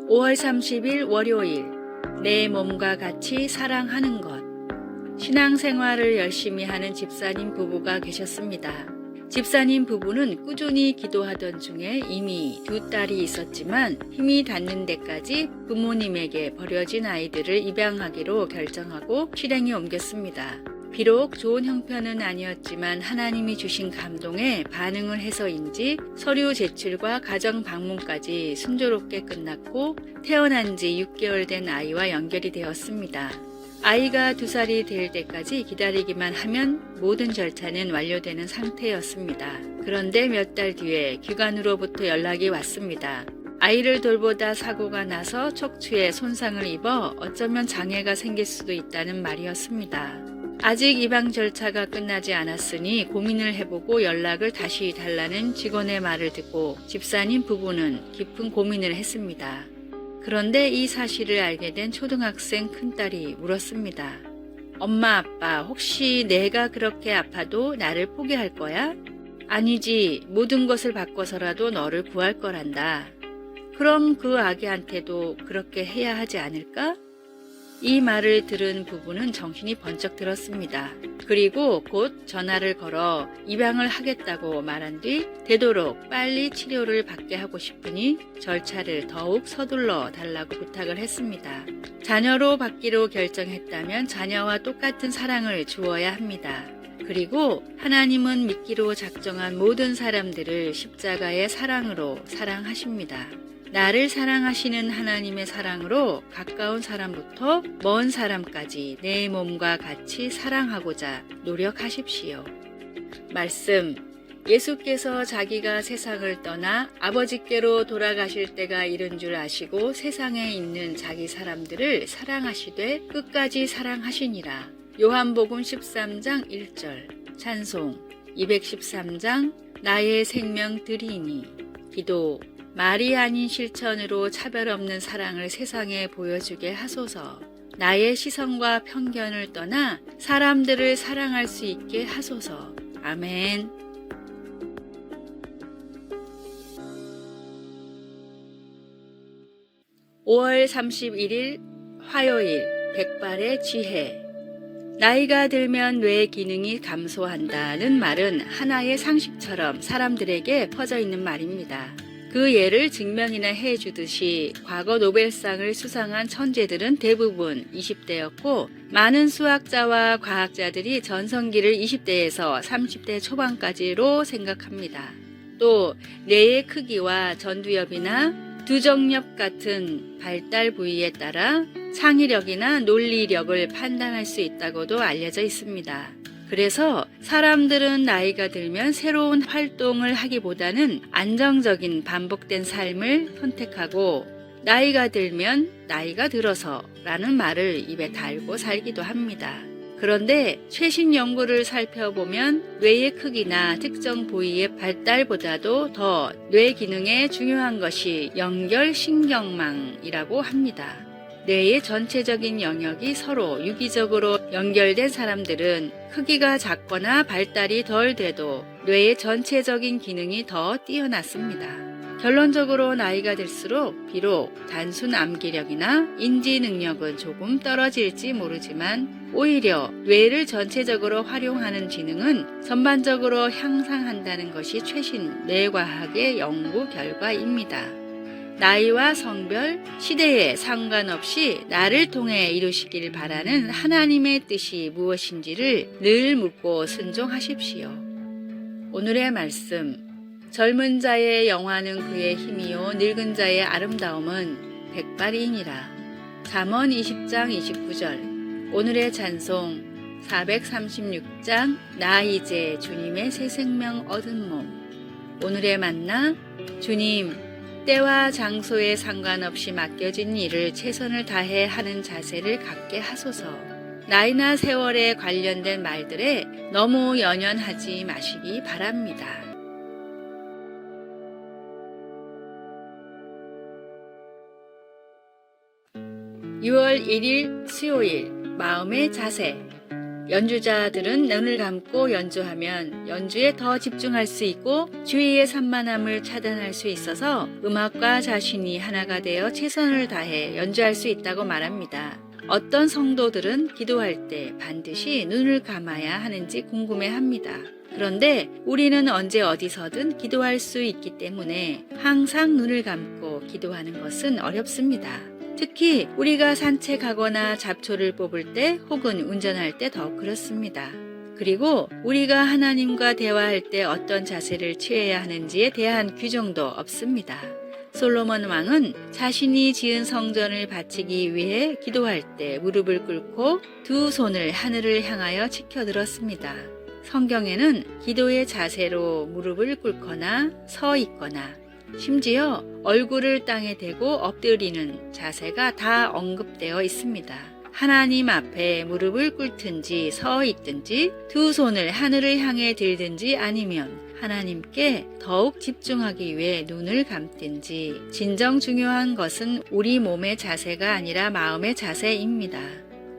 5월 30일 월요일, 내 몸과 같이 사랑하는 것. 신앙생활을 열심히 하는 집사님 부부가 계셨습니다. 집사님 부부는 꾸준히 기도하던 중에 이미 2딸이 있었지만 힘이 닿는 데까지 부모님에게 버려진 아이들을 입양하기로 결정하고 실행에 옮겼습니다. 비록 좋은 형편은 아니었지만 하나님이 주신 감동에 반응을 해서인지 서류 제출과 가정 방문까지 순조롭게 끝났고 태어난 지 6개월 된 아이와 연결이 되었습니다. 아이가 2살이 될 때까지 기다리기만 하면 모든 절차는 완료되는 상태였습니다. 그런데 몇 달 뒤에 기관으로부터 연락이 왔습니다. 아이를 돌보다 사고가 나서 척추에 손상을 입어 어쩌면 장애가 생길 수도 있다는 말이었습니다. 아직 입양 절차가 끝나지 않았으니 고민을 해보고 연락을 다시 달라는 직원의 말을 듣고 집사님 부부는 깊은 고민을 했습니다. 그런데 이 사실을 알게 된 초등학생 큰딸이 물었습니다. 엄마, 아빠, 혹시 내가 그렇게 아파도 나를 포기할 거야? 아니지, 모든 것을 바꿔서라도 너를 구할 거란다. 그럼 그 아기한테도 그렇게 해야 하지 않을까? 이 말을 들은 부부는 정신이 번쩍 들었습니다. 그리고 곧 전화를 걸어 입양을 하겠다고 말한 뒤 되도록 빨리 치료를 받게 하고 싶으니 절차를 더욱 서둘러 달라고 부탁을 했습니다. 자녀로 받기로 결정했다면 자녀와 똑같은 사랑을 주어야 합니다. 그리고 하나님은 믿기로 작정한 모든 사람들을 십자가의 사랑으로 사랑하십니다. 나를 사랑하시는 하나님의 사랑으로 가까운 사람부터 먼 사람까지 내 몸과 같이 사랑하고자 노력하십시오. 말씀. 예수께서 자기가 세상을 떠나 아버지께로 돌아가실 때가 이른 줄 아시고 세상에 있는 자기 사람들을 사랑하시되 끝까지 사랑하시니라. 요한복음 13장 1절. 찬송 213장 나의 생명 드리니. 기도. 말이 아닌 실천으로 차별 없는 사랑을 세상에 보여주게 하소서. 나의 시선과 편견을 떠나 사람들을 사랑할 수 있게 하소서. 아멘. (5월 31일) 화요일, 백발의 지혜. 나이가 들면 뇌 기능이 감소한다는 말은 하나의 상식처럼 사람들에게 퍼져 있는 말입니다. 그 예를 증명이나 해주듯이 과거 노벨상을 수상한 천재들은 대부분 20대였고 많은 수학자와 과학자들이 전성기를 20대에서 30대 초반까지로 생각합니다. 또 뇌의 크기와 전두엽이나 두정엽 같은 발달 부위에 따라 창의력이나 논리력을 판단할 수 있다고도 알려져 있습니다. 그래서 사람들은 나이가 들면 새로운 활동을 하기보다는 안정적인 반복된 삶을 선택하고 나이가 들면 나이가 들어서 라는 말을 입에 달고 살기도 합니다. 그런데 최신 연구를 살펴보면 뇌의 크기나 특정 부위의 발달보다도 더 뇌 기능에 중요한 것이 연결신경망이라고 합니다. 뇌의 전체적인 영역이 서로 유기적으로 연결된 사람들은 크기가 작거나 발달이 덜 돼도 뇌의 전체적인 기능이 더 뛰어났습니다. 결론적으로 나이가 들수록 비록 단순 암기력이나 인지 능력은 조금 떨어질지 모르지만 오히려 뇌를 전체적으로 활용하는 지능은 전반적으로 향상한다는 것이 최신 뇌과학의 연구 결과입니다. 나이와 성별, 시대에 상관없이 나를 통해 이루시길 바라는 하나님의 뜻이 무엇인지를 늘 묻고 순종하십시오. 오늘의 말씀. 젊은 자의 영화는 그의 힘이요 늙은 자의 아름다움은 백발이니라. 잠언 20장 29절. 오늘의 찬송 436장 나 이제 주님의 새 생명 얻은 몸. 오늘의 만나. 주님, 때와 장소에 상관없이 맡겨진 일을 최선을 다해 하는 자세를 갖게 하소서. 나이나 세월에 관련된 말들에 너무 연연하지 마시기 바랍니다. 6월 1일 수요일, 마음의 자세. 연주자들은 눈을 감고 연주하면 연주에 더 집중할 수 있고 주위의 산만함을 차단할 수 있어서 음악과 자신이 하나가 되어 최선을 다해 연주할 수 있다고 말합니다. 어떤 성도들은 기도할 때 반드시 눈을 감아야 하는지 궁금해합니다. 그런데 우리는 언제 어디서든 기도할 수 있기 때문에 항상 눈을 감고 기도하는 것은 어렵습니다. 특히 우리가 산책하거나 잡초를 뽑을 때 혹은 운전할 때 더욱 그렇습니다. 그리고 우리가 하나님과 대화할 때 어떤 자세를 취해야 하는지에 대한 규정도 없습니다. 솔로몬 왕은 자신이 지은 성전을 바치기 위해 기도할 때 무릎을 꿇고 두 손을 하늘을 향하여 치켜들었습니다. 성경에는 기도의 자세로 무릎을 꿇거나 서 있거나 심지어 얼굴을 땅에 대고 엎드리는 자세가 다 언급되어 있습니다. 하나님 앞에 무릎을 꿇든지 서 있든지 두 손을 하늘을 향해 들든지 아니면 하나님께 더욱 집중하기 위해 눈을 감든지 진정 중요한 것은 우리 몸의 자세가 아니라 마음의 자세입니다.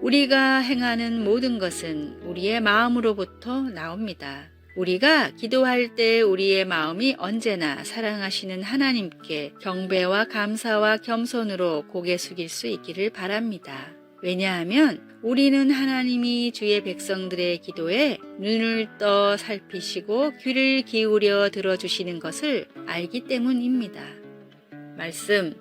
우리가 행하는 모든 것은 우리의 마음으로부터 나옵니다. 우리가 기도할 때 우리의 마음이 언제나 사랑하시는 하나님께 경배와 감사와 겸손으로 고개 숙일 수 있기를 바랍니다. 왜냐하면 우리는 하나님이 주의 백성들의 기도에 눈을 떠 살피시고 귀를 기울여 들어주시는 것을 알기 때문입니다. 말씀,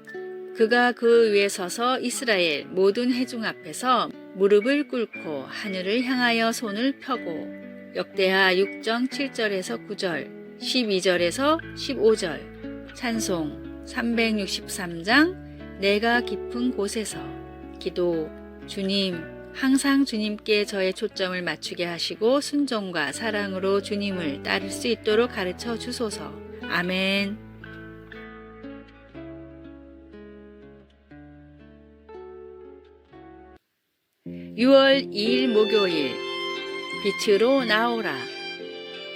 그가 그 위에 서서 이스라엘 모든 회중 앞에서 무릎을 꿇고 하늘을 향하여 손을 펴고 역대하 6장 7절에서 9절, 12절에서 15절, 찬송 363장 내가 깊은 곳에서 기도. 주님, 항상 주님께 저의 초점을 맞추게 하시고 순종과 사랑으로 주님을 따를 수 있도록 가르쳐 주소서. 아멘. 6월 2일 목요일 빛으로 나오라.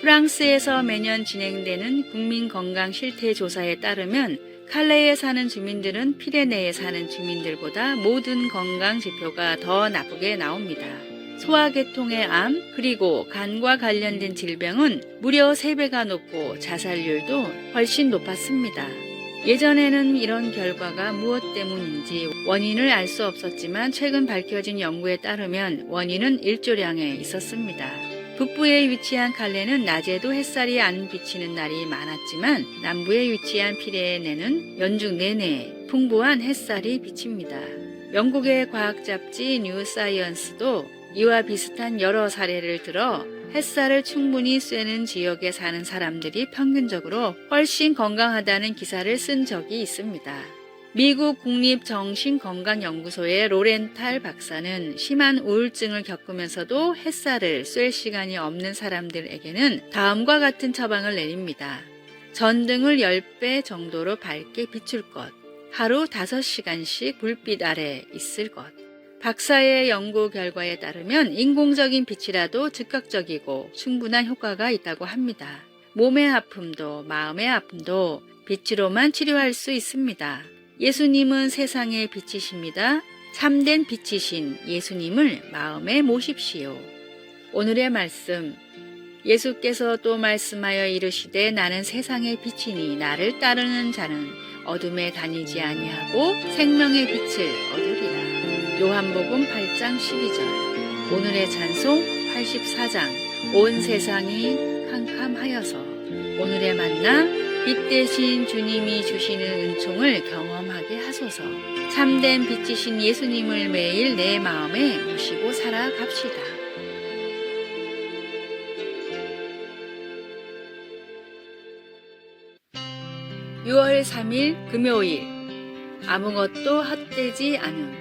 프랑스에서 매년 진행되는 국민건강 실태조사에 따르면 칼레에 사는 주민들은 피레네에 사는 주민들보다 모든 건강 지표가 더 나쁘게 나옵니다. 소화계통의 암 그리고 간과 관련된 질병은 무려 3배가 높고 자살률도 훨씬 높았습니다. 예전에는 이런 결과가 무엇 때문인지 원인을 알 수 없었지만 최근 밝혀진 연구에 따르면 원인은 일조량에 있었습니다. 북부에 위치한 칼레는 낮에도 햇살이 안 비치는 날이 많았지만 남부에 위치한 피레네는 연중 내내 풍부한 햇살이 비칩니다. 영국의 과학 잡지 뉴 사이언스도 이와 비슷한 여러 사례를 들어 햇살을 충분히 쐬는 지역에 사는 사람들이 평균적으로 훨씬 건강하다는 기사를 쓴 적이 있습니다. 미국 국립정신건강연구소의 로렌탈 박사는 심한 우울증을 겪으면서도 햇살을 쐴 시간이 없는 사람들에게는 다음과 같은 처방을 내립니다. 전등을 10배 정도로 밝게 비출 것, 하루 5시간씩 불빛 아래 있을 것. 박사의 연구 결과에 따르면 인공적인 빛이라도 즉각적이고 충분한 효과가 있다고 합니다. 몸의 아픔도 마음의 아픔도 빛으로만 치료할 수 있습니다. 예수님은 세상의 빛이십니다. 참된 빛이신 예수님을 마음에 모십시오. 오늘의 말씀, 예수께서 또 말씀하여 이르시되 나는 세상의 빛이니 나를 따르는 자는 어둠에 다니지 아니하고 생명의 빛을 얻으리라. 요한복음 8장 12절. 오늘의 찬송 84장. 온 세상이 캄캄하여서. 오늘의 만나, 빛 대신 주님이 주시는 은총을 경험하게 하소서. 참된 빛이신 예수님을 매일 내 마음에 모시고 살아갑시다. (6월 3일) 금요일. 아무것도 헛되지 않음.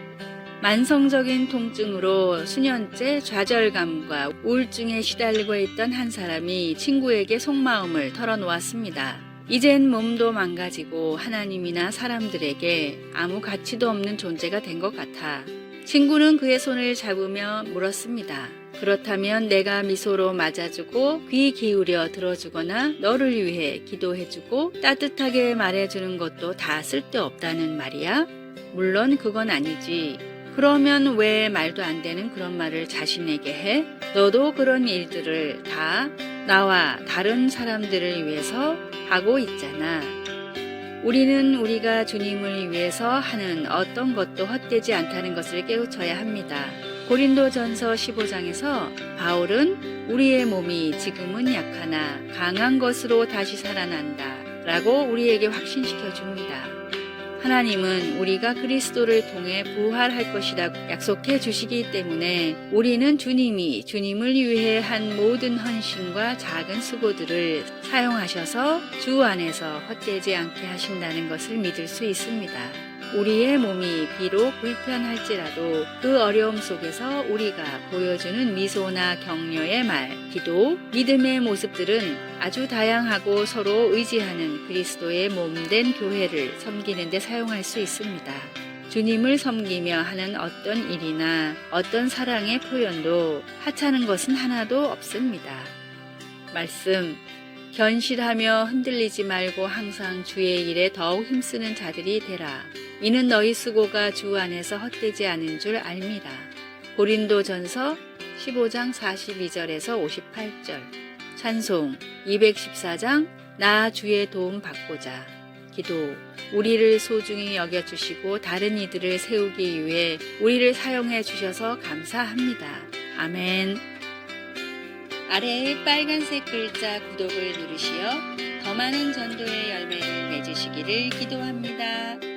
만성적인 통증으로 수년째 좌절감과 우울증에 시달리고 있던 한 사람이 친구에게 속마음을 털어놓았습니다. 이젠 몸도 망가지고 하나님이나 사람들에게 아무 가치도 없는 존재가 된 것 같아. 친구는 그의 손을 잡으며 물었습니다. 그렇다면 내가 미소로 맞아주고 귀 기울여 들어주거나 너를 위해 기도해주고 따뜻하게 말해주는 것도 다 쓸데없다는 말이야? 물론 그건 아니지. 그러면 왜 말도 안 되는 그런 말을 자신에게 해? 너도 그런 일들을 다 나와 다른 사람들을 위해서 하고 있잖아. 우리는 우리가 주님을 위해서 하는 어떤 것도 헛되지 않다는 것을 깨우쳐야 합니다. 고린도전서 15장에서 바울은 우리의 몸이 지금은 약하나 강한 것으로 다시 살아난다 라고 우리에게 확신시켜 줍니다. 하나님은 우리가 그리스도를 통해 부활할 것이라고 약속해 주시기 때문에 우리는 주님이 주님을 위해 한 모든 헌신과 작은 수고들을 사용하셔서 주 안에서 헛되지 않게 하신다는 것을 믿을 수 있습니다. 우리의 몸이 비록 불편할지라도 그 어려움 속에서 우리가 보여주는 미소나 격려의 말, 기도, 믿음의 모습들은 아주 다양하고 서로 의지하는 그리스도의 몸된 교회를 섬기는 데 사용할 수 있습니다. 주님을 섬기며 하는 어떤 일이나 어떤 사랑의 표현도 하찮은 것은 하나도 없습니다. 말씀, 견실하며 흔들리지 말고 항상 주의 일에 더욱 힘쓰는 자들이 되라. 이는 너희 수고가 주 안에서 헛되지 않은 줄 알미라. 고린도전서 15장 42절에서 58절. 찬송 214장 나 주의 도움 받고자. 기도 우리를 소중히 여겨주시고 다른 이들을 세우기 위해 우리를 사용해 주셔서 감사합니다. 아멘. 아래의 빨간색 글자 구독을 누르시어 더 많은 전도의 열매를 맺으시기를 기도합니다.